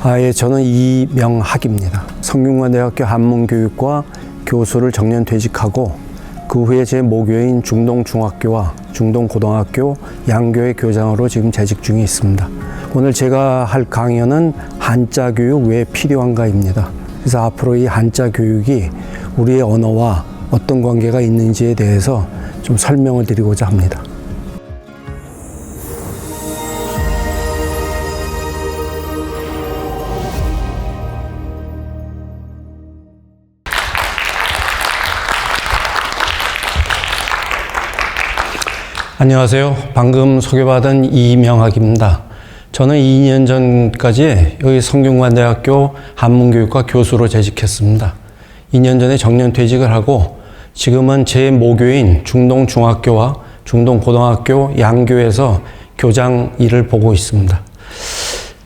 예, 저는 이명학입니다. 성균관대학교 한문교육과 교수를 정년 퇴직하고 그 후에 제 모교인 중동중학교와 중동고등학교 양교의 교장으로 지금 재직 중에 있습니다. 오늘 제가 할 강연은 한자 교육 왜 필요한가입니다. 그래서 앞으로 이 한자 교육이 우리의 언어와 어떤 관계가 있는지에 대해서 좀 설명을 드리고자 합니다. 안녕하세요. 방금 소개받은 이명학입니다. 저는 2년 전까지 여기 성균관대학교 한문교육과 교수로 재직했습니다. 2년 전에 정년 퇴직을 하고 지금은 제 모교인 중동중학교와 중동고등학교 양교에서 교장 일을 보고 있습니다.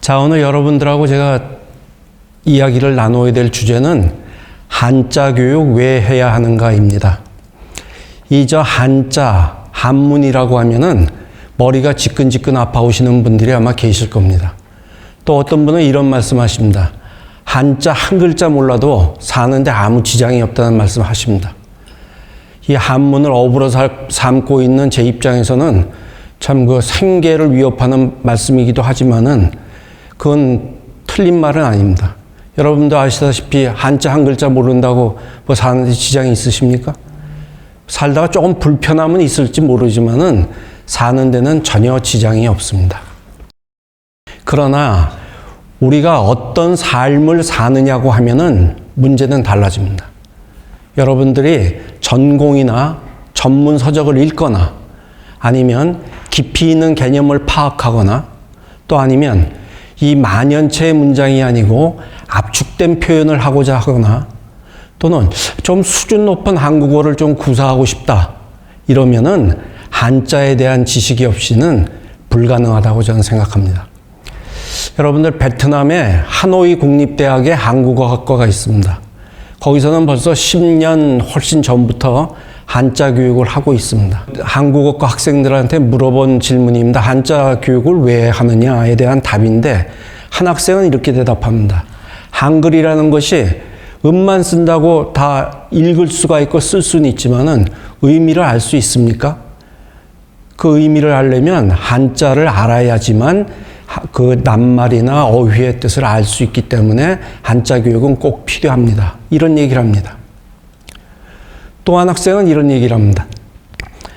자, 오늘 여러분들하고 제가 이야기를 나눠야 될 주제는 한자 교육 왜 해야 하는가입니다. 한자, 한문이라고 하면은 머리가 지끈지끈 아파오시는 분들이 아마 계실 겁니다. 또 어떤 분은 이런 말씀 하십니다. 한자 한 글자 몰라도 사는데 아무 지장이 없다는 말씀 하십니다. 이 한문을 업으로 삼고 있는 제 입장에서는 참 그 생계를 위협하는 말씀이기도 하지만은 그건 틀린 말은 아닙니다. 여러분도 아시다시피 한자 한 글자 모른다고 뭐 사는데 지장이 있으십니까? 살다가 조금 불편함은 있을지 모르지만은 사는 데는 전혀 지장이 없습니다. 그러나 우리가 어떤 삶을 사느냐고 하면은 문제는 달라집니다. 여러분들이 전공이나 전문 서적을 읽거나 아니면 깊이 있는 개념을 파악하거나 또 아니면 이 만연체의 문장이 아니고 압축된 표현을 하고자 하거나 또는 좀 수준 높은 한국어를 좀 구사하고 싶다. 이러면은 한자에 대한 지식이 없이는 불가능하다고 저는 생각합니다. 여러분들 베트남에 하노이 국립대학에 한국어학과가 있습니다. 거기서는 벌써 10년 훨씬 전부터 한자 교육을 하고 있습니다. 한국어과 학생들한테 물어본 질문입니다. 한자 교육을 왜 하느냐에 대한 답인데 한 학생은 이렇게 대답합니다. 한글이라는 것이 음만 쓴다고 다 읽을 수가 있고 쓸 수는 있지만은 의미를 알 수 있습니까? 그 의미를 알려면 한자를 알아야지만 그 낱말이나 어휘의 뜻을 알 수 있기 때문에 한자 교육은 꼭 필요합니다. 이런 얘기를 합니다. 또 한 학생은 이런 얘기를 합니다.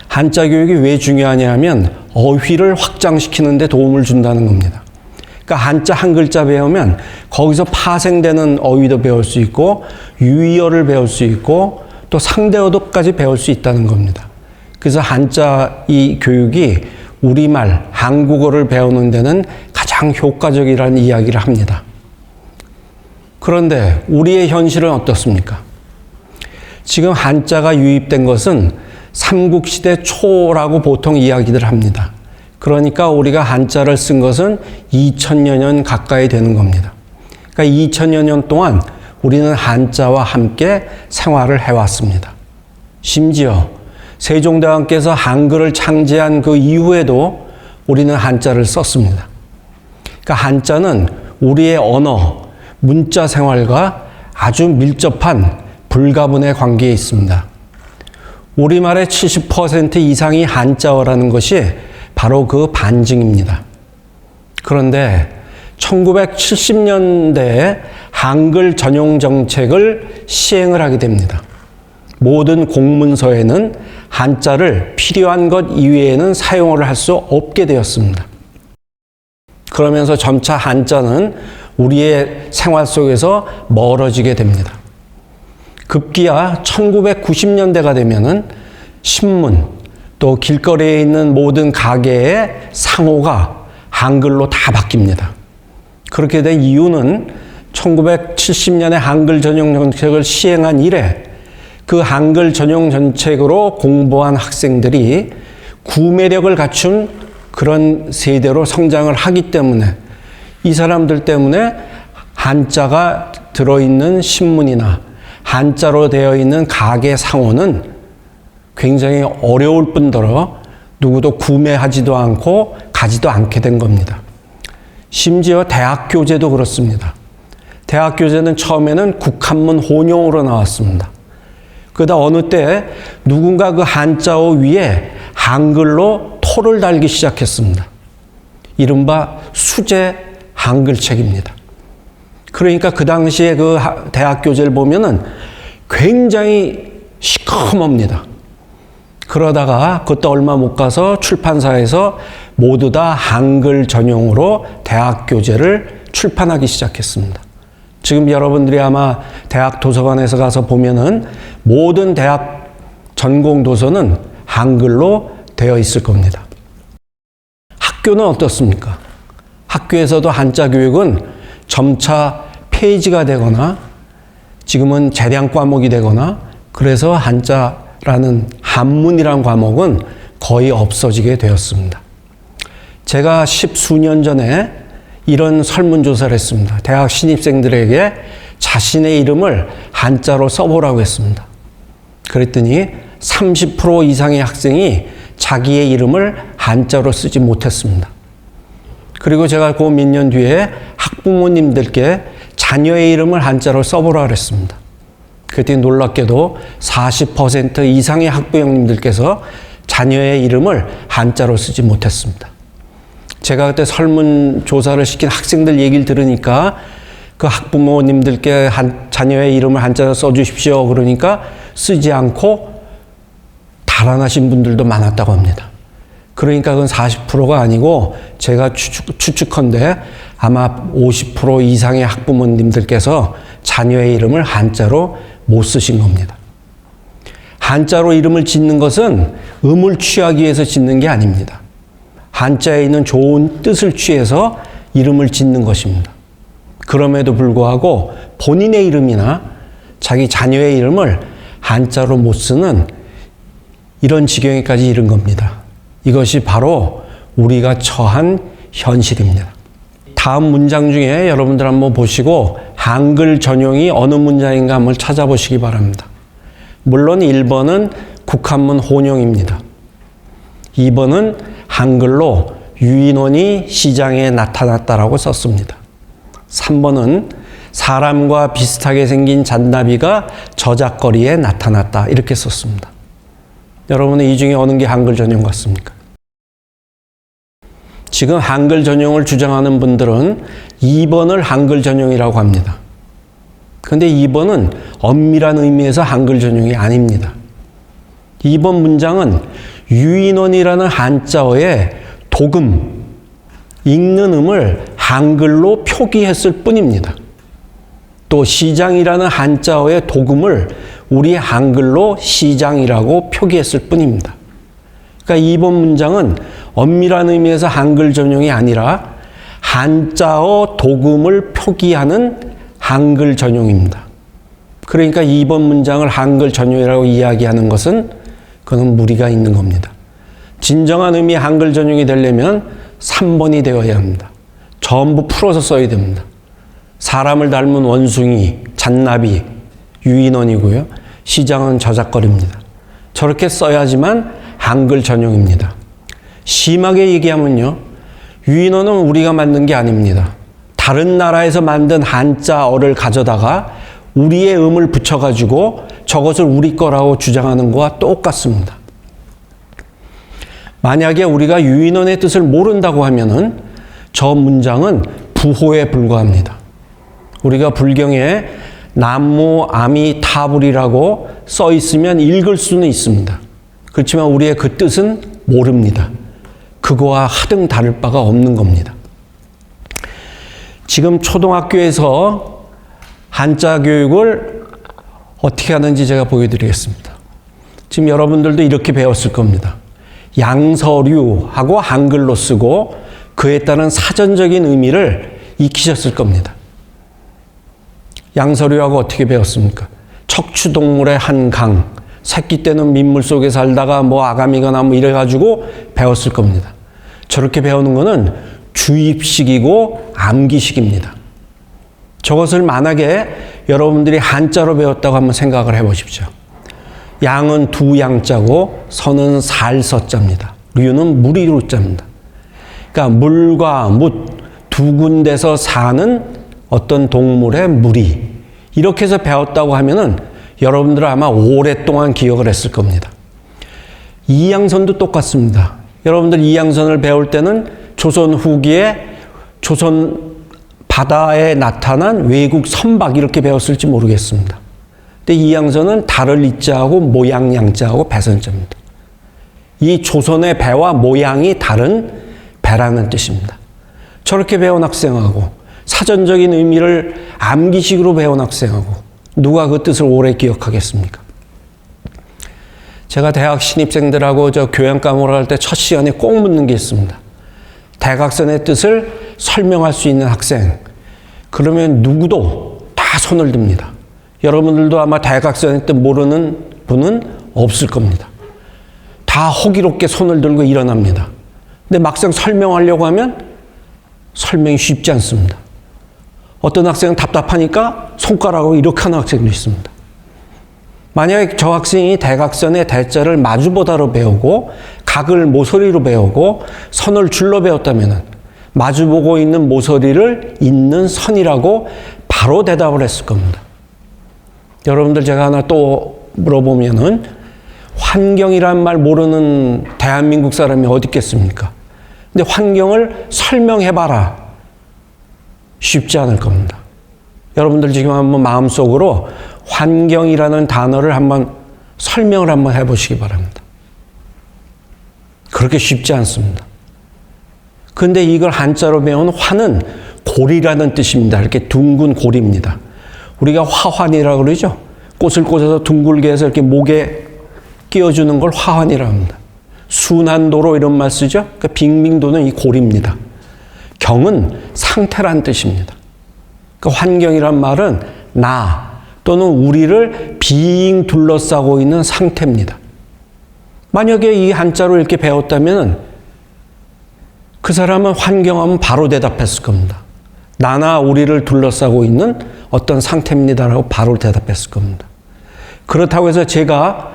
한자 교육이 왜 중요하냐 하면 어휘를 확장시키는 데 도움을 준다는 겁니다. 그러니까 한자 한 글자 배우면 거기서 파생되는 어휘도 배울 수 있고 유의어를 배울 수 있고 또 상대어도까지 배울 수 있다는 겁니다. 그래서 한자 이 교육이 우리말, 한국어를 배우는 데는 가장 효과적이라는 이야기를 합니다. 그런데 우리의 현실은 어떻습니까? 지금 한자가 유입된 것은 삼국시대 초라고 보통 이야기들 합니다. 그러니까 우리가 한자를 쓴 것은 2000여 년 가까이 되는 겁니다. 그러니까 2000여 년 동안 우리는 한자와 함께 생활을 해왔습니다. 심지어 세종대왕께서 한글을 창제한 그 이후에도 우리는 한자를 썼습니다. 그러니까 한자는 우리의 언어, 문자 생활과 아주 밀접한 불가분의 관계에 있습니다. 우리말의 70% 이상이 한자어라는 것이 바로 그 반증입니다. 그런데 1970년대에 한글 전용 정책을 시행을 하게 됩니다. 모든 공문서에는 한자를 필요한 것 이외에는 사용을 할 수 없게 되었습니다. 그러면서 점차 한자는 우리의 생활 속에서 멀어지게 됩니다. 급기야 1990년대가 되면은 신문, 또 길거리에 있는 모든 가게의 상호가 한글로 다 바뀝니다. 그렇게 된 이유는 1970년에 한글 전용 정책을 시행한 이래 그 한글 전용 정책으로 공부한 학생들이 구매력을 갖춘 그런 세대로 성장을 하기 때문에 이 사람들 때문에 한자가 들어있는 신문이나 한자로 되어 있는 가게 상호는 굉장히 어려울 뿐더러 누구도 구매하지도 않고 가지도 않게 된 겁니다. 심지어 대학 교재도 그렇습니다. 대학 교재는 처음에는 국한문 혼용으로 나왔습니다. 그러다 어느 때 누군가 그 한자어 위에 한글로 토를 달기 시작했습니다. 이른바 수제 한글책입니다. 그러니까 그 당시에 그 대학 교재를 보면은 굉장히 시커멉니다. 그러다가 그것도 얼마 못 가서 출판사에서 모두 다 한글 전용으로 대학 교재를 출판하기 시작했습니다. 지금 여러분들이 아마 대학 도서관에서 가서 보면은 모든 대학 전공 도서는 한글로 되어 있을 겁니다. 학교는 어떻습니까? 학교에서도 한자 교육은 점차 폐지가 되거나 지금은 재량 과목이 되거나 그래서 한자라는 한문이라는 과목은 거의 없어지게 되었습니다. 제가 10수년 전에 이런 설문조사를 했습니다. 대학 신입생들에게 자신의 이름을 한자로 써보라고 했습니다. 그랬더니 30% 이상의 학생이 자기의 이름을 한자로 쓰지 못했습니다. 그리고 제가 그 몇 년 뒤에 학부모님들께 자녀의 이름을 한자로 써보라 그랬습니다. 그랬더니 놀랍게도 40% 이상의 학부형님들께서 자녀의 이름을 한자로 쓰지 못했습니다. 제가 그때 설문조사를 시킨 학생들 얘기를 들으니까 그 학부모님들께 자녀의 이름을 한자로 써주십시오. 그러니까 쓰지 않고 달아나신 분들도 많았다고 합니다. 그러니까 그건 40%가 아니고 제가 추측컨대 아마 50% 이상의 학부모님들께서 자녀의 이름을 한자로 못 쓰신 겁니다. 한자로 이름을 짓는 것은 음을 취하기 위해서 짓는 게 아닙니다. 한자에 있는 좋은 뜻을 취해서 이름을 짓는 것입니다. 그럼에도 불구하고 본인의 이름이나 자기 자녀의 이름을 한자로 못 쓰는 이런 지경에까지 이른 겁니다. 이것이 바로 우리가 처한 현실입니다. 다음 문장 중에 여러분들 한번 보시고 한글 전용이 어느 문장인가 한번 찾아보시기 바랍니다. 물론 1번은 국한문 혼용입니다. 2번은 한글로 유인원이 시장에 나타났다라고 썼습니다. 3번은 사람과 비슷하게 생긴 잔나비가 저작거리에 나타났다 이렇게 썼습니다. 여러분은 이 중에 어느 게 한글 전용 같습니까? 지금 한글 전용을 주장하는 분들은 2번을 한글 전용이라고 합니다. 그런데 2번은 엄밀한 의미에서 한글 전용이 아닙니다. 2번 문장은 유인원이라는 한자어에 도금, 읽는 음을 한글로 표기했을 뿐입니다. 또 시장이라는 한자어의 도금을 우리 한글로 시장이라고 표기했을 뿐입니다. 그러니까 2번 문장은 엄밀한 의미에서 한글 전용이 아니라 한자어 도금을 표기하는 한글 전용입니다. 그러니까 2번 문장을 한글 전용이라고 이야기하는 것은 그건 무리가 있는 겁니다. 진정한 의미의 한글 전용이 되려면 3번이 되어야 합니다. 전부 풀어서 써야 됩니다. 사람을 닮은 원숭이, 잔나비, 유인원이고요. 시장은 저작거리입니다. 저렇게 써야지만 한글 전용입니다. 심하게 얘기하면요. 유인원은 우리가 만든 게 아닙니다. 다른 나라에서 만든 한자어를 가져다가 우리의 음을 붙여가지고 저것을 우리 거라고 주장하는 거와 똑같습니다. 만약에 우리가 유인원의 뜻을 모른다고 하면은 저 문장은 부호에 불과합니다. 우리가 불경에 남무 아미 타불이라고 써 있으면 읽을 수는 있습니다. 그렇지만 우리의 그 뜻은 모릅니다. 그거와 하등 다를 바가 없는 겁니다. 지금 초등학교에서 한자 교육을 어떻게 하는지 제가 보여드리겠습니다. 지금 여러분들도 이렇게 배웠을 겁니다. 양서류하고 한글로 쓰고 그에 따른 사전적인 의미를 익히셨을 겁니다. 양서류하고 어떻게 배웠습니까? 척추동물의 한 강, 새끼 때는 민물 속에 살다가 뭐 아가미거나 뭐 이래가지고 배웠을 겁니다. 저렇게 배우는 거는 주입식이고 암기식입니다. 저것을 만약에 여러분들이 한자로 배웠다고 한번 생각을 해보십시오. 양은 두 양자고 서는 살서자입니다. 류는 무리루자입니다. 그러니까 물과 묻 두 군데서 사는 어떤 동물의 무리. 이렇게 해서 배웠다고 하면은 여러분들은 아마 오랫동안 기억을 했을 겁니다. 이양선도 똑같습니다. 여러분들 이양선을 배울 때는 조선 후기에 조선 바다에 나타난 외국 선박 이렇게 배웠을지 모르겠습니다. 근데 이양선은 달을 이자하고 모양 양자하고 배선자입니다. 이 조선의 배와 모양이 다른 배라는 뜻입니다. 저렇게 배운 학생하고 사전적인 의미를 암기식으로 배운 학생하고 누가 그 뜻을 오래 기억하겠습니까? 제가 대학 신입생들하고 저 교양 과목을 할 때 첫 시간에 꼭 묻는 게 있습니다. 대각선의 뜻을 설명할 수 있는 학생. 그러면 누구도 다 손을 듭니다. 여러분들도 아마 대각선의 뜻 모르는 분은 없을 겁니다. 다 호기롭게 손을 들고 일어납니다. 근데 막상 설명하려고 하면 설명이 쉽지 않습니다. 어떤 학생은 답답하니까 손가락으로 이렇게 하는 학생도 있습니다. 만약에 저 학생이 대각선의 대자를 마주보다로 배우고 각을 모서리로 배우고 선을 줄로 배웠다면 마주보고 있는 모서리를 잇는 선이라고 바로 대답을 했을 겁니다. 여러분들 제가 하나 또 물어보면은 환경이란 말 모르는 대한민국 사람이 어디 있겠습니까? 근데 환경을 설명해봐라. 쉽지 않을 겁니다. 여러분들 지금 한번 마음속으로 환경이라는 단어를 한번 설명을 한번 해보시기 바랍니다. 그렇게 쉽지 않습니다. 근데 이걸 한자로 배운 화는 고리라는 뜻입니다. 이렇게 둥근 고리입니다. 우리가 화환이라고 그러죠. 꽃을 꽂아서 둥글게 해서 이렇게 목에 끼워주는 걸 화환이라고 합니다. 순환도로 이런 말 쓰죠. 그러니까 빙빙도는 이 고리입니다. 경은 상태란 뜻입니다. 그 환경이란 말은 나 또는 우리를 빙 둘러싸고 있는 상태입니다. 만약에 이 한자로 이렇게 배웠다면 그 사람은 환경하면 바로 대답했을 겁니다. 나나 우리를 둘러싸고 있는 어떤 상태입니다라고 바로 대답했을 겁니다. 그렇다고 해서 제가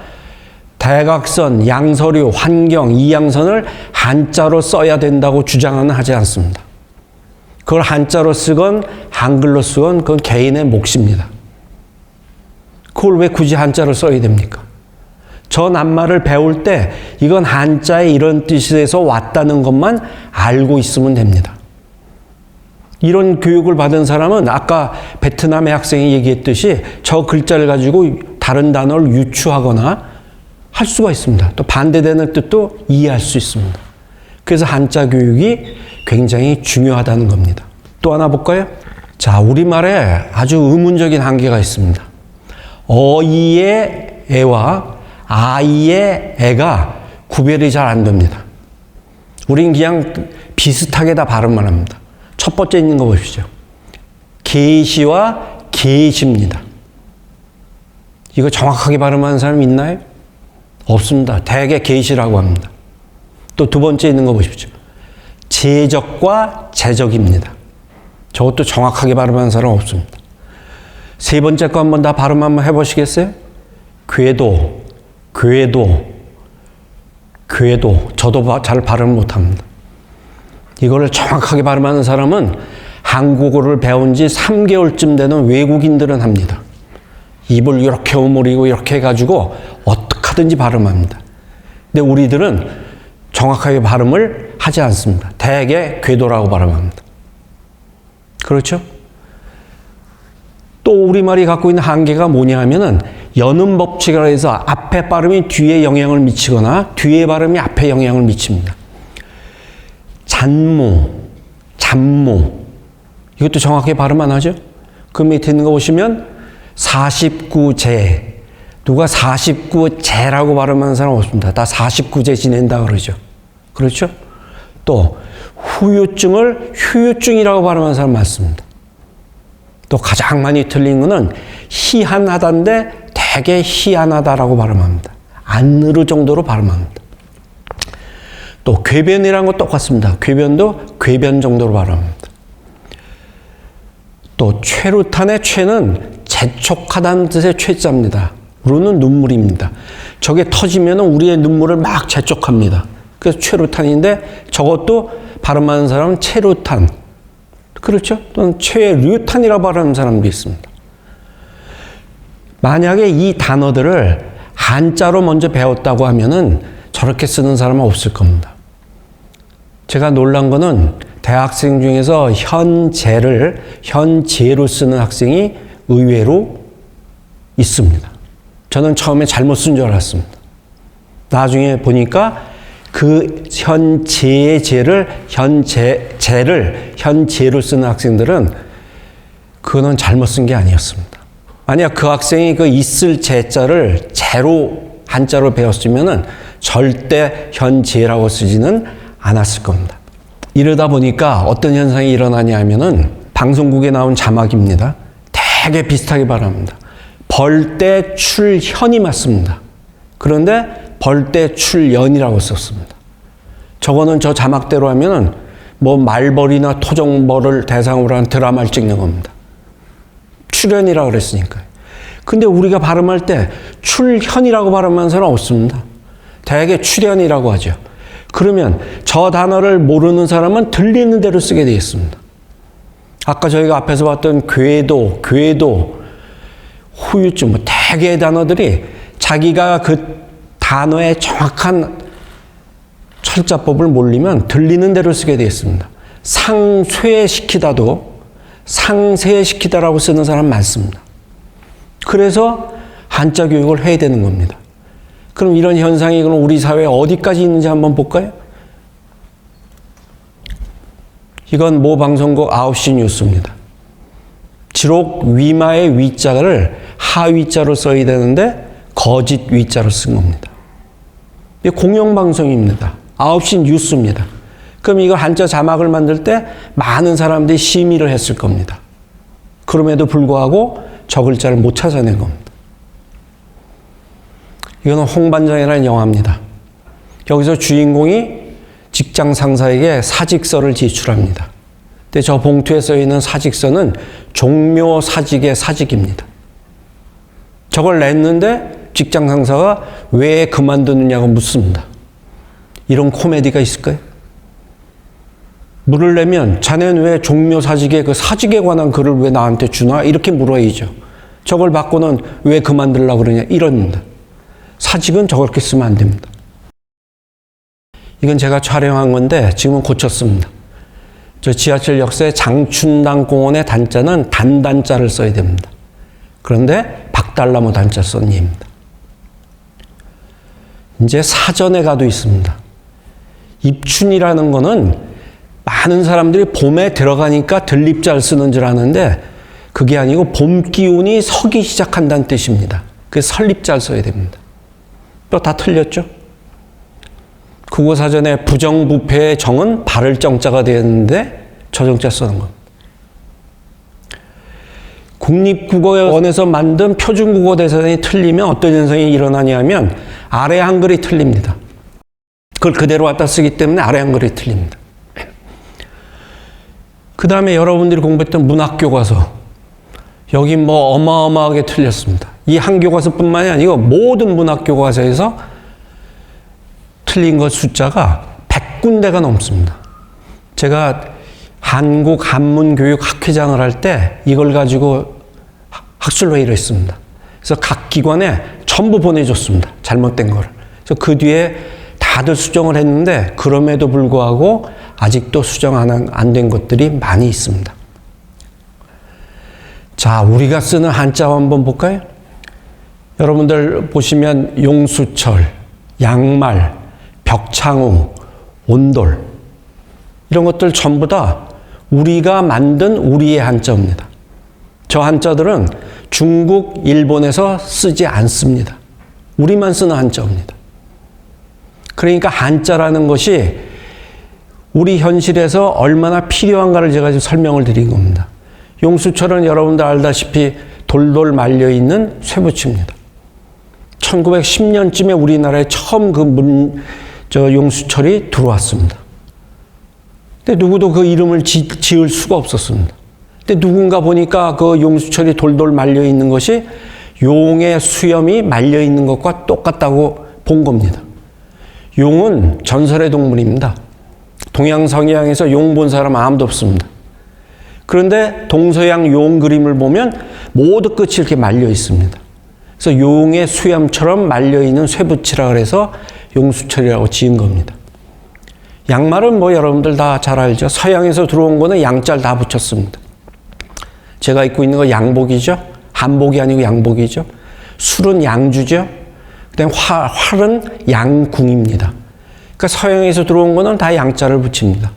대각선, 양서류, 환경, 이양선을 한자로 써야 된다고 주장은 하지 않습니다. 그걸 한자로 쓰건 한글로 쓰건 그건 개인의 몫입니다. 그걸 왜 굳이 한자로 써야 됩니까? 저 낱말을 배울 때 이건 한자의 이런 뜻에서 왔다는 것만 알고 있으면 됩니다. 이런 교육을 받은 사람은 아까 베트남의 학생이 얘기했듯이 저 글자를 가지고 다른 단어를 유추하거나 할 수가 있습니다. 또 반대되는 뜻도 이해할 수 있습니다. 그래서 한자 교육이 굉장히 중요하다는 겁니다. 또 하나 볼까요? 자, 우리말에 아주 의문적인 한계가 있습니다. 어이의 애와 아이의 애가 구별이 잘 안 됩니다. 우린 그냥 비슷하게 다 발음만 합니다. 첫 번째 있는 거 보십시오. 계시와 계시입니다. 이거 정확하게 발음하는 사람 있나요? 없습니다. 대개 계시라고 합니다. 또 두 번째 있는 거 보십시오. 제적과 제적입니다. 저것도 정확하게 발음하는 사람 없습니다. 세 번째 거 한번 다 발음 한번 해보시겠어요? 궤도, 궤도, 궤도. 저도 잘 발음 못합니다. 이거를 정확하게 발음하는 사람은 한국어를 배운 지 3개월쯤 되는 외국인들은 합니다. 입을 이렇게 오므리고 이렇게 해가지고 어떻게 하든지 발음합니다. 근데 우리들은 정확하게 발음을 하지 않습니다. 대개 궤도라고 발음합니다. 그렇죠? 또 우리말이 갖고 있는 한계가 뭐냐 하면은 연음 법칙이라 해서 앞에 발음이 뒤에 영향을 미치거나 뒤에 발음이 앞에 영향을 미칩니다. 잔무, 잠무. 이것도 정확하게 발음 안 하죠? 그 밑에 있는 거 보시면 49제. 누가 49제라고 발음하는 사람 없습니다. 다 49제 지낸다 그러죠. 그렇죠? 또 후유증을 휴유증이라고 발음하는 사람 많습니다. 또 가장 많이 틀린 거는 희한하다인데 되게 희한하다라고 발음합니다. 안으로 정도로 발음합니다. 또 궤변이라는 거 똑같습니다. 궤변도 궤변 정도로 발음합니다. 또 최루탄의 최는 재촉하다는 뜻의 최자입니다. 루는 눈물입니다. 저게 터지면 우리의 눈물을 막 재촉합니다. 그래서 최루탄인데 저것도 발음하는 사람은 체루탄 그렇죠? 또는 최류탄이라고 말하는 사람도 있습니다. 만약에 이 단어들을 한자로 먼저 배웠다고 하면은 저렇게 쓰는 사람은 없을 겁니다. 제가 놀란 거는 대학생 중에서 현재로 쓰는 학생이 의외로 있습니다. 저는 처음에 잘못 쓴 줄 알았습니다. 나중에 보니까 그 현재를 현재로 쓰는 학생들은 그거는 잘못 쓴 게 아니었습니다. 만약 그 학생이 그 있을 제자를 제로 한자로 배웠으면은 절대 현재라고 쓰지는 않았을 겁니다. 이러다 보니까 어떤 현상이 일어나냐 하면은 방송국에 나온 자막입니다. 되게 비슷하게 발음합니다. 벌떼 출현이 맞습니다. 그런데 벌떼 출연이라고 썼습니다. 저거는 저 자막대로 하면은 뭐 말벌이나 토종벌을 대상으로 한 드라마를 찍는 겁니다. 출연이라고 그랬으니까요. 근데 우리가 발음할 때 출현이라고 발음하는 사람 없습니다. 대개 출연이라고 하죠. 그러면 저 단어를 모르는 사람은 들리는 대로 쓰게 되어 있습니다. 아까 저희가 앞에서 봤던 궤도, 후유증, 뭐 대개의 단어들이 자기가 그 단어의 정확한 철자법을 모르면 들리는 대로 쓰게 되어 있습니다. 상쇄시키다도 상세시키다라고 쓰는 사람 많습니다. 그래서 한자 교육을 해야 되는 겁니다. 그럼 이런 현상이 그럼 우리 사회에 어디까지 있는지 한번 볼까요? 이건 모 방송국 9시 뉴스입니다. 지록 위마의 위자를 하위자로 써야 되는데 거짓 위자로 쓴 겁니다. 이게 공영방송입니다. 9시 뉴스입니다. 그럼 이거 한자 자막을 만들 때 많은 사람들이 심의를 했을 겁니다. 그럼에도 불구하고 저 글자를 못 찾아낸 겁니다. 이거는 홍반장이라는 영화입니다. 여기서 주인공이 직장 상사에게 사직서를 제출합니다. 근데 저 봉투에 써 있는 사직서는 종묘사직의 사직입니다. 저걸 냈는데 직장 상사가 왜 그만두느냐고 묻습니다. 이런 코미디가 있을까요? 물을 내면 자네는 왜 종묘사직의 그 사직에 관한 글을 왜 나한테 주나? 이렇게 물어야죠. 저걸 받고는 왜 그만두려고 그러냐? 이럽니다. 사직은 저렇게 쓰면 안 됩니다. 이건 제가 촬영한 건데 지금은 고쳤습니다. 저 지하철 역세 장춘당 공원의 단자는 단단자를 써야 됩니다. 그런데 박달나무 단자 쓴 예입니다. 이제 사전에 가도 있습니다. 입춘이라는 거는 많은 사람들이 봄에 들어가니까 들립자를 쓰는 줄 아는데 그게 아니고 봄 기운이 서기 시작한다는 뜻입니다. 그래서 설립자를 써야 됩니다. 또 다 틀렸죠? 국어사전에 부정부패의 정은 바를 정자가 되었는데 저 정자 쓰는 겁니다. 국립국어원에서 만든 표준국어 대사전이 틀리면 어떤 현상이 일어나냐면 아래 한글이 틀립니다. 그걸 그대로 갖다 쓰기 때문에 아래 한글이 틀립니다. 그 다음에 여러분들이 공부했던 문학교과서 여기 뭐 어마어마하게 틀렸습니다. 이 한 교과서뿐만이 아니고 모든 문학교과서에서 틀린 것 숫자가 100군데가 넘습니다. 제가 한국한문교육학회장을 할 때 이걸 가지고 학술회의를 했습니다. 그래서 각 기관에 전부 보내줬습니다. 잘못된 거를. 그래서 그 뒤에 다들 수정을 했는데 그럼에도 불구하고 아직도 수정 안 된 것들이 많이 있습니다. 자, 우리가 쓰는 한자 한번 볼까요? 여러분들 보시면 용수철, 양말, 벽창우, 온돌 이런 것들 전부 다 우리가 만든 우리의 한자입니다. 저 한자들은 중국, 일본에서 쓰지 않습니다. 우리만 쓰는 한자입니다. 그러니까 한자라는 것이 우리 현실에서 얼마나 필요한가를 제가 지금 설명을 드린 겁니다. 용수철은 여러분들 알다시피 돌돌 말려있는 쇠붙입니다. 1910년쯤에 우리나라에 처음 용수철이 들어왔습니다. 근데 누구도 그 이름을 지을 수가 없었습니다. 근데 누군가 보니까 그 용수철이 돌돌 말려있는 것이 용의 수염이 말려있는 것과 똑같다고 본 겁니다. 용은 전설의 동물입니다. 동양 서양에서 용 본 사람 아무도 없습니다. 그런데 동서양 용 그림을 보면 모두 끝이 이렇게 말려 있습니다. 그래서 용의 수염처럼 말려 있는 쇠붙이라 그래서 용수철이라고 지은 겁니다. 양말은 뭐 여러분들 다 잘 알죠. 서양에서 들어온 거는 양자를 다 붙였습니다. 제가 입고 있는 거 양복이죠. 한복이 아니고 양복이죠. 술은 양주죠. 그다음에 활은 양궁입니다. 그러니까 서양에서 들어온 거는 다 양자를 붙입니다.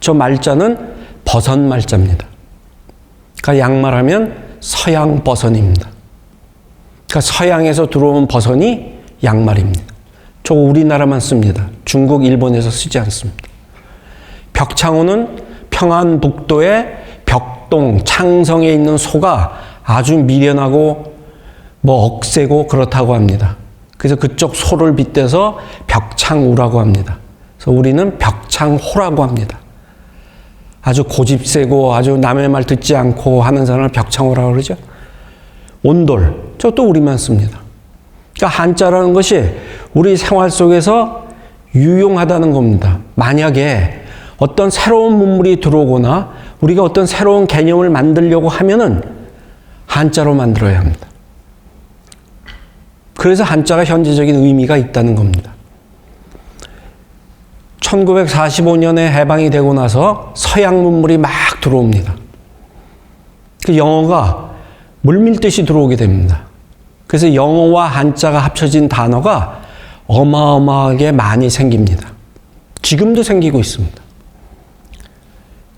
저 말자는 버섯 말자입니다. 그러니까 양말하면 서양 버선입니다. 그러니까 서양에서 들어온 버선이 양말입니다. 저거 우리나라만 씁니다. 중국, 일본에서 쓰지 않습니다. 벽창호는 평안북도의 벽동, 창성에 있는 소가 아주 미련하고 뭐 억세고 그렇다고 합니다. 그래서 그쪽 소를 빗대서 벽창우라고 합니다. 그래서 우리는 벽창호라고 합니다. 아주 고집세고 아주 남의 말 듣지 않고 하는 사람을 벽창호라고 그러죠. 온돌, 저것도 우리만 씁니다. 그러니까 한자라는 것이 우리 생활 속에서 유용하다는 겁니다. 만약에 어떤 새로운 문물이 들어오거나 우리가 어떤 새로운 개념을 만들려고 하면은 한자로 만들어야 합니다. 그래서 한자가 현재적인 의미가 있다는 겁니다. 1945년에 해방이 되고 나서 서양 문물이 막 들어옵니다. 그 영어가 물밀듯이 들어오게 됩니다. 그래서 영어와 한자가 합쳐진 단어가 어마어마하게 많이 생깁니다. 지금도 생기고 있습니다.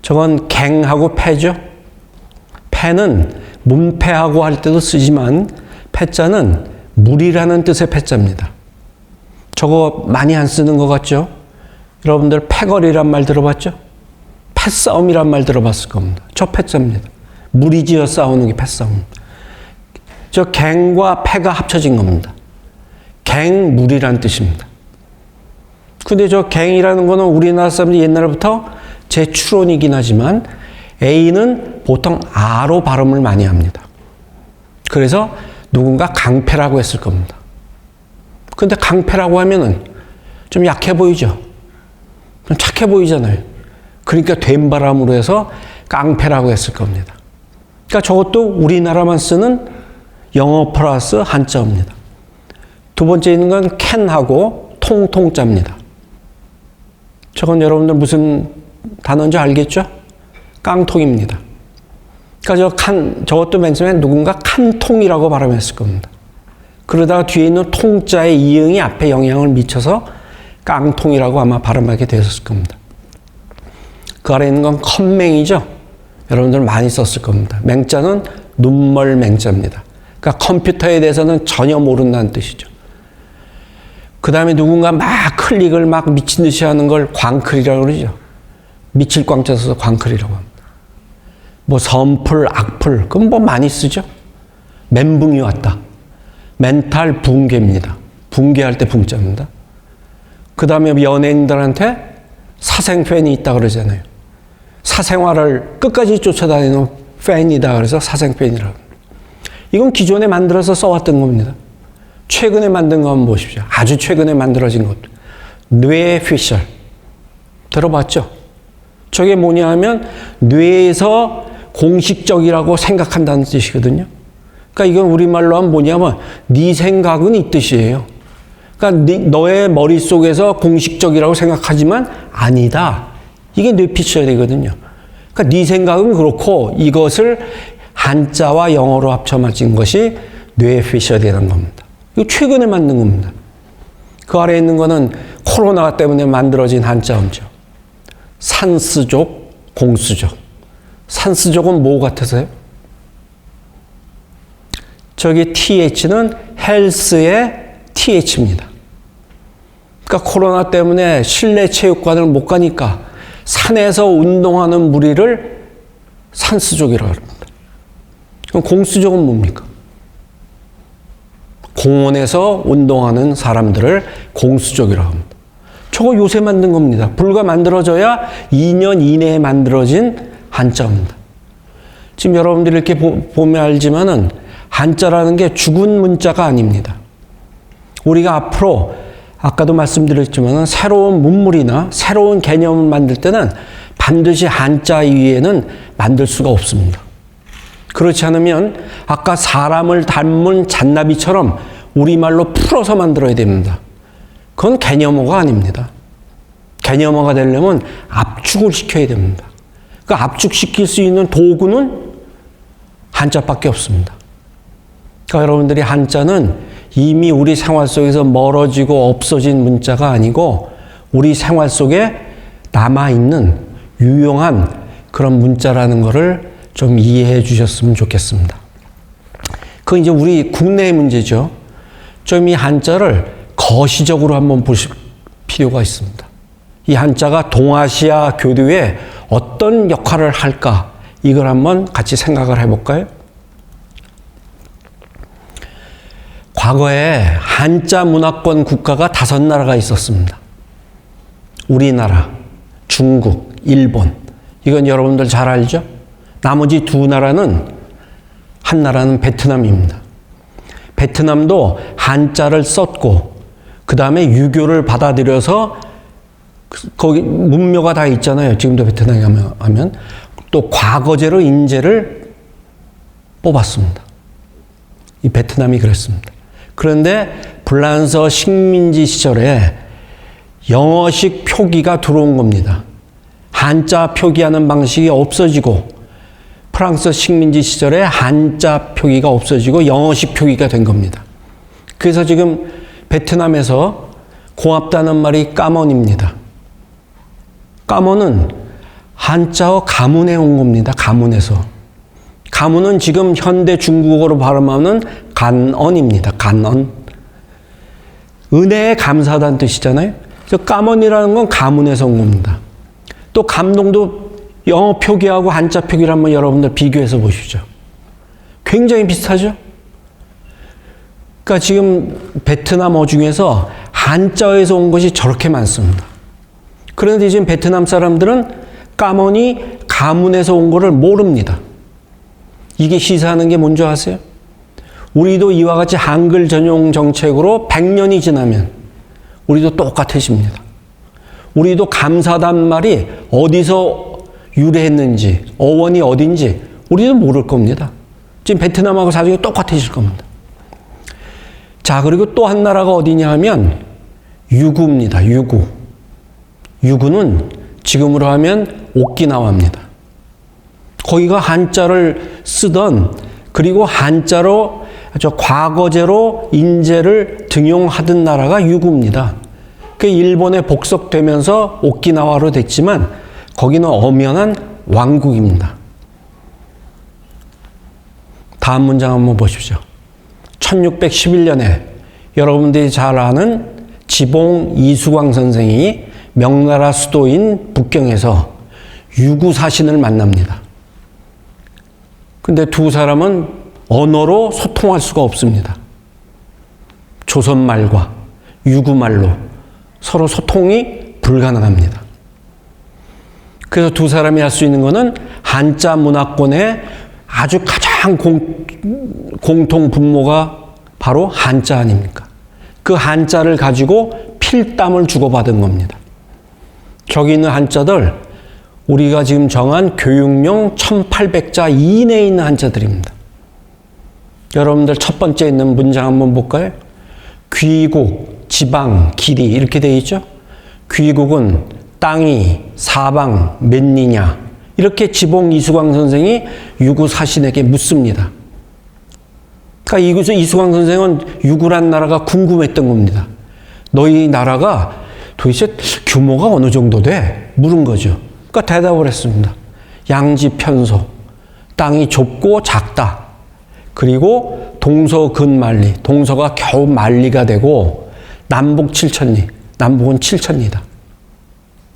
저건 갱하고 패죠. 패는 문패하고 할 때도 쓰지만 패자는 물이라는 뜻의 패자입니다. 저거 많이 안 쓰는 것 같죠? 여러분들 패거리란 말 들어봤죠? 패싸움이란 말 들어봤을 겁니다. 저 패자입니다. 물이 지어 싸우는 게 패싸움입니다. 저 갱과 패가 합쳐진 겁니다. 갱물이라는 뜻입니다. 근데 저 갱이라는 거는 우리나라 사람들이 옛날부터 제 추론이긴 하지만 A는 보통 아로 발음을 많이 합니다. 그래서 누군가 강패라고 했을 겁니다. 근데 강패라고 하면은 좀 약해 보이죠? 좀 착해 보이잖아요. 그러니까 된 바람으로 해서 깡패라고 했을 겁니다. 그러니까 저것도 우리나라만 쓰는 영어 플러스 한자입니다. 두 번째 있는 건 캔하고 통통자입니다. 저건 여러분들 무슨 단어인지 알겠죠? 깡통입니다. 그러니까 저것도 맨 처음에 누군가 칸통이라고 발음했을 겁니다. 그러다가 뒤에 있는 통자의 이응이 앞에 영향을 미쳐서 깡통이라고 아마 발음하게 되었을 겁니다. 그 아래 있는 건 컴맹이죠. 여러분들 많이 썼을 겁니다. 맹자는 눈멀 맹자입니다. 그러니까 컴퓨터에 대해서는 전혀 모른다는 뜻이죠. 그 다음에 누군가 막 클릭을 막 미친 듯이 하는 걸 광클이라고 그러죠. 미칠 광자 써서 광클이라고 합니다. 뭐 선풀, 악풀, 그건 뭐 많이 쓰죠. 멘붕이 왔다. 멘탈 붕괴입니다. 붕괴할 때 붕자입니다. 그 다음에 연예인들한테 사생팬이 있다 그러잖아요. 사생활을 끝까지 쫓아다니는 팬이다 그래서 사생팬이라고 합니다. 이건 기존에 만들어서 써왔던 겁니다. 최근에 만든 거 한번 보십시오. 아주 최근에 만들어진 것도. 뇌피셜. 들어봤죠? 저게 뭐냐 하면 뇌에서 공식적이라고 생각한다는 뜻이거든요. 그러니까 이건 우리말로 하면 뭐냐면 네 생각은 이 뜻이에요. 그러니까 너의 머릿속에서 공식적이라고 생각하지만 아니다. 이게 뇌피셜이거든요. 그러니까 네 생각은 그렇고 이것을 한자와 영어로 합쳐 맞춘 것이 뇌피셜이라는 겁니다. 이거 최근에 만든 겁니다. 그 아래에 있는 거는 코로나 때문에 만들어진 한자음죠. 산스족, 공수족. 산스족은 뭐 같으세요? 저기 TH는 헬스의 TH입니다. 그러니까 코로나 때문에 실내 체육관을 못 가니까 산에서 운동하는 무리를 산스족이라고 합니다. 그럼 공수족은 뭡니까? 공원에서 운동하는 사람들을 공수족이라고 합니다. 저거 요새 만든 겁니다. 불과 만들어져야 2년 이내에 만들어진 한자입니다. 지금 여러분들이 이렇게 보면 알지만은 한자라는 게 죽은 문자가 아닙니다. 우리가 앞으로 아까도 말씀드렸지만 새로운 문물이나 새로운 개념을 만들 때는 반드시 한자 위에는 만들 수가 없습니다. 그렇지 않으면 아까 사람을 닮은 잔나비처럼 우리말로 풀어서 만들어야 됩니다. 그건 개념어가 아닙니다. 개념어가 되려면 압축을 시켜야 됩니다. 그 압축시킬 수 있는 도구는 한자밖에 없습니다. 그러니까 여러분들이 한자는 이미 우리 생활 속에서 멀어지고 없어진 문자가 아니고 우리 생활 속에 남아있는 유용한 그런 문자라는 것을 좀 이해해 주셨으면 좋겠습니다. 그건 이제 우리 국내의 문제죠. 좀 이 한자를 거시적으로 한번 보실 필요가 있습니다. 이 한자가 동아시아 교류에 어떤 역할을 할까? 이걸 한번 같이 생각을 해볼까요? 과거에 한자 문화권 국가가 5나라가 있었습니다. 우리나라, 중국, 일본. 이건 여러분들 잘 알죠? 나머지 2나라는, 한 나라는 베트남입니다. 베트남도 한자를 썼고 그 다음에 유교를 받아들여서 거기 문묘가 다 있잖아요. 지금도 베트남에 하면 또 과거제로 인재를 뽑았습니다. 이 베트남이 그랬습니다. 그런데 불란서 식민지 시절에 영어식 표기가 들어온 겁니다. 한자 표기하는 방식이 없어지고 프랑스 식민지 시절에 한자 표기가 없어지고 영어식 표기가 된 겁니다. 그래서 지금 베트남에서 고맙다는 말이 까먼입니다. 까먼은 한자어 가문에 온 겁니다. 가문에서. 가문은 지금 현대 중국어로 발음하는 간언입니다. 간언. 은혜에 감사하다는 뜻이잖아요. 그래서 까먼이라는 건 가문에서 온 겁니다. 또 감동도 영어 표기하고 한자 표기를 한번 여러분들 비교해서 보시죠. 굉장히 비슷하죠? 그러니까 지금 베트남어 중에서 한자어에서 온 것이 저렇게 많습니다. 그런데 지금 베트남 사람들은 까먼이 가문에서 온 거를 모릅니다. 이게 시사하는 게 뭔지 아세요? 우리도 이와 같이 한글 전용 정책으로 100년이 지나면 우리도 똑같아집니다. 우리도 감사하다는 말이 어디서 유래했는지, 어원이 어딘지 우리도 모를 겁니다. 지금 베트남하고 나중에 똑같아질 겁니다. 자, 그리고 또 한 나라가 어디냐 하면 유구입니다. 유구. 유구는 지금으로 하면 오키나와입니다. 거기가 한자를 쓰던, 그리고 한자로 과거제로 인재를 등용하던 나라가 유구입니다. 그 일본에 복속되면서 오키나와로 됐지만 거기는 엄연한 왕국입니다. 다음 문장 한번 보십시오. 1611년에 여러분들이 잘 아는 지봉 이수광 선생이 명나라 수도인 북경에서 유구사신을 만납니다. 근데 두 사람은 언어로 소통할 수가 없습니다. 조선말과 유구말로 서로 소통이 불가능합니다. 그래서 두 사람이 할 수 있는 것은 한자 문화권의 아주 가장 공통 분모가 바로 한자 아닙니까? 그 한자를 가지고 필담을 주고받은 겁니다. 저기 있는 한자들, 우리가 지금 정한 교육용 1800자 이내에 있는 한자들입니다. 여러분들 첫 번째 있는 문장 한번 볼까요? 귀국, 지방, 길이 이렇게 되어 있죠? 귀국은 땅이, 사방, 몇 리냐 이렇게 지봉 이수광 선생이 유구사신에게 묻습니다. 그러니까 이수광 선생은 유구란 나라가 궁금했던 겁니다. 너희 나라가 도대체 규모가 어느 정도 돼? 물은 거죠. 그러니까 대답을 했습니다. 양지편소, 땅이 좁고 작다. 그리고 동서근만리, 동서가 겨우 만리가 되고 남북 7천리, 남북은 7천리다.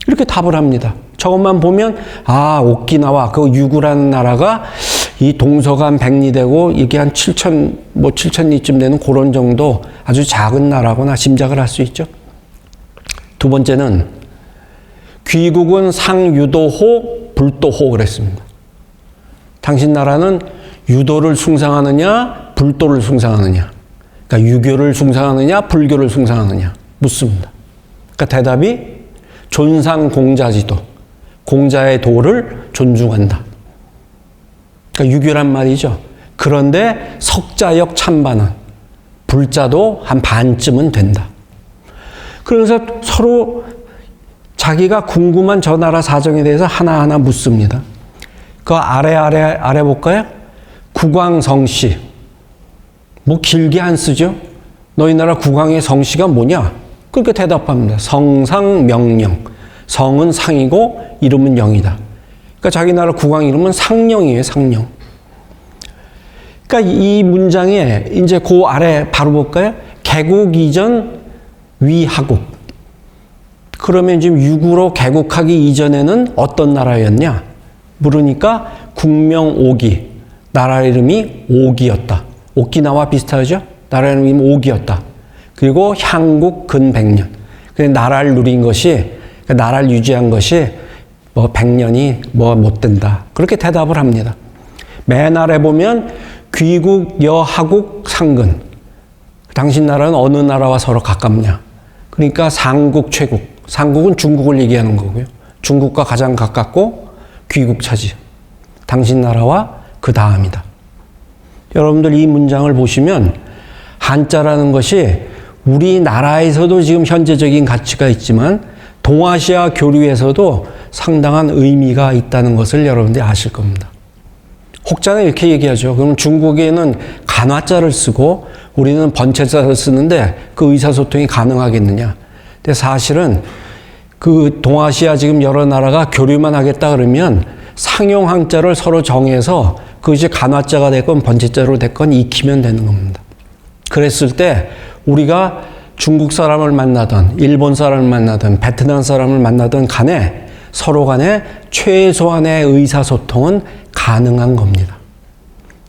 이렇게 답을 합니다. 저것만 보면 아, 오키나와 그 유구라는 나라가 이 동서가 100리 되고 이게 한 7천리쯤 되는 그런 정도 아주 작은 나라구나 짐작을 할 수 있죠. 두 번째는 귀국은 상유도호, 불도호 그랬습니다. 당신 나라는 유도를 숭상하느냐, 불도를 숭상하느냐. 그러니까 유교를 숭상하느냐, 불교를 숭상하느냐. 묻습니다. 그러니까 대답이 존상공자지도, 공자의 도를 존중한다. 그러니까 유교란 말이죠. 그런데 석자역 찬반은, 불자도 한 반쯤은 된다. 그래서 서로 자기가 궁금한 저 나라 사정에 대해서 하나하나 묻습니다. 그 아래 볼까요? 국왕성씨. 뭐 길게 안 쓰죠? 너희 나라 국왕의 성씨가 뭐냐? 그렇게 대답합니다. 성상명령. 성은 상이고 이름은 영이다. 그러니까 자기 나라 국왕 이름은 상령이에요, 상령. 그러니까 이 문장에 이제 그 아래 바로 볼까요? 개국 이전 위하국. 그러면 지금 유구로 개국하기 이전에는 어떤 나라였냐? 물으니까 국명오기. 나라 이름이 오기였다. 오키나와 비슷하죠? 나라 이름이 오기였다. 그리고 향국 근 100년. 나라를 누린 것이, 나라를 유지한 것이 뭐 100년이 뭐 못 된다. 그렇게 대답을 합니다. 맨 아래 보면 귀국, 여하국, 상근. 당신 나라는 어느 나라와 서로 가깝냐? 그러니까 상국, 최국. 상국은 중국을 얘기하는 거고요. 중국과 가장 가깝고 귀국 차지. 당신 나라와 그 다음이다. 여러분들 이 문장을 보시면 한자라는 것이 우리나라에서도 지금 현재적인 가치가 있지만 동아시아 교류에서도 상당한 의미가 있다는 것을 여러분들이 아실 겁니다. 혹자는 이렇게 얘기하죠. 그럼 중국에는 간화자를 쓰고 우리는 번체자를 쓰는데 그 의사소통이 가능하겠느냐. 근데 사실은 그 동아시아 지금 여러 나라가 교류만 하겠다 그러면 상용 한자를 서로 정해서 그것이 간화자가 됐건 번체자로 됐건 익히면 되는 겁니다. 그랬을 때 우리가 중국 사람을 만나든 일본 사람을 만나든 베트남 사람을 만나든 간에 서로 간에 최소한의 의사소통은 가능한 겁니다.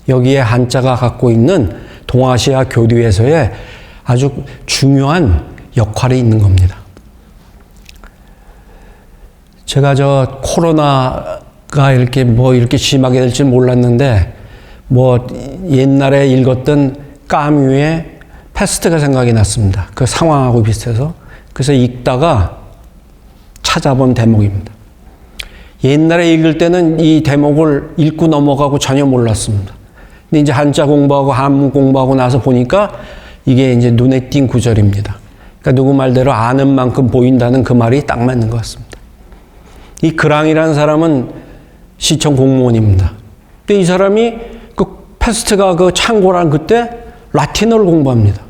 여기에 한자가 갖고 있는 동아시아 교류에서의 아주 중요한 역할이 있는 겁니다. 제가 저 코로나가 이렇게 심하게 될지 몰랐는데 뭐 옛날에 읽었던 까뮤의 패스트가 생각이 났습니다. 그 상황하고 비슷해서. 그래서 읽다가 찾아본 대목입니다. 옛날에 읽을 때는 이 대목을 읽고 넘어가고 전혀 몰랐습니다. 근데 이제 한자 공부하고 한문 공부하고 나서 보니까 이게 이제 눈에 띈 구절입니다. 그러니까 누구 말대로 아는 만큼 보인다는 그 말이 딱 맞는 것 같습니다. 이 그랑이라는 사람은 시청 공무원입니다. 근데 이 사람이 그 패스트가 그 창고란 그때 라틴어를 공부합니다.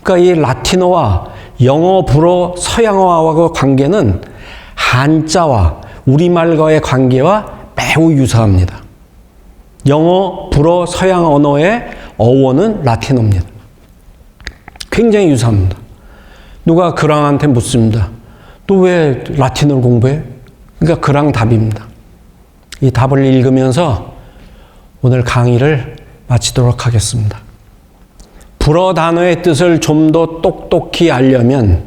그러니까 이 라틴어와 영어, 불어, 서양어와의 관계는 한자와 우리말과의 관계와 매우 유사합니다. 영어, 불어, 서양 언어의 어원은 라틴어입니다. 굉장히 유사합니다. 누가 그랑한테 묻습니다. 너 왜 라틴어를 공부해? 그러니까 그랑 답입니다. 이 답을 읽으면서 오늘 강의를 마치도록 하겠습니다. 불어 단어의 뜻을 좀 더 똑똑히 알려면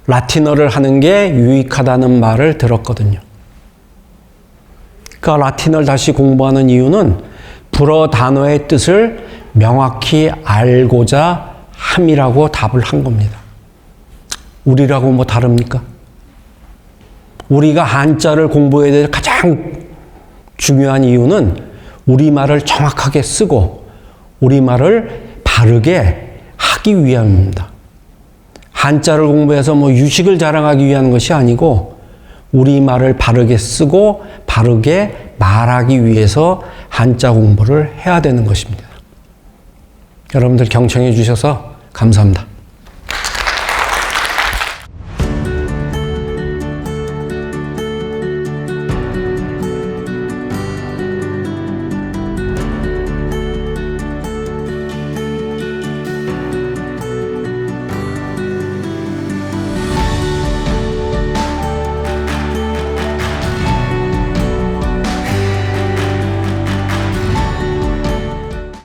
라틴어를 하는 게 유익하다는 말을 들었거든요. 그러니까 라틴어를 다시 공부하는 이유는 불어 단어의 뜻을 명확히 알고자 함이라고 답을 한 겁니다. 우리라고 뭐 다릅니까? 우리가 한자를 공부해야 될 가장 중요한 이유는 우리말을 정확하게 쓰고 우리말을 바르게 하기 위함입니다. 한자를 공부해서 뭐 유식을 자랑하기 위한 것이 아니고 우리말을 바르게 쓰고 바르게 말하기 위해서 한자 공부를 해야 되는 것입니다. 여러분들 경청해 주셔서 감사합니다.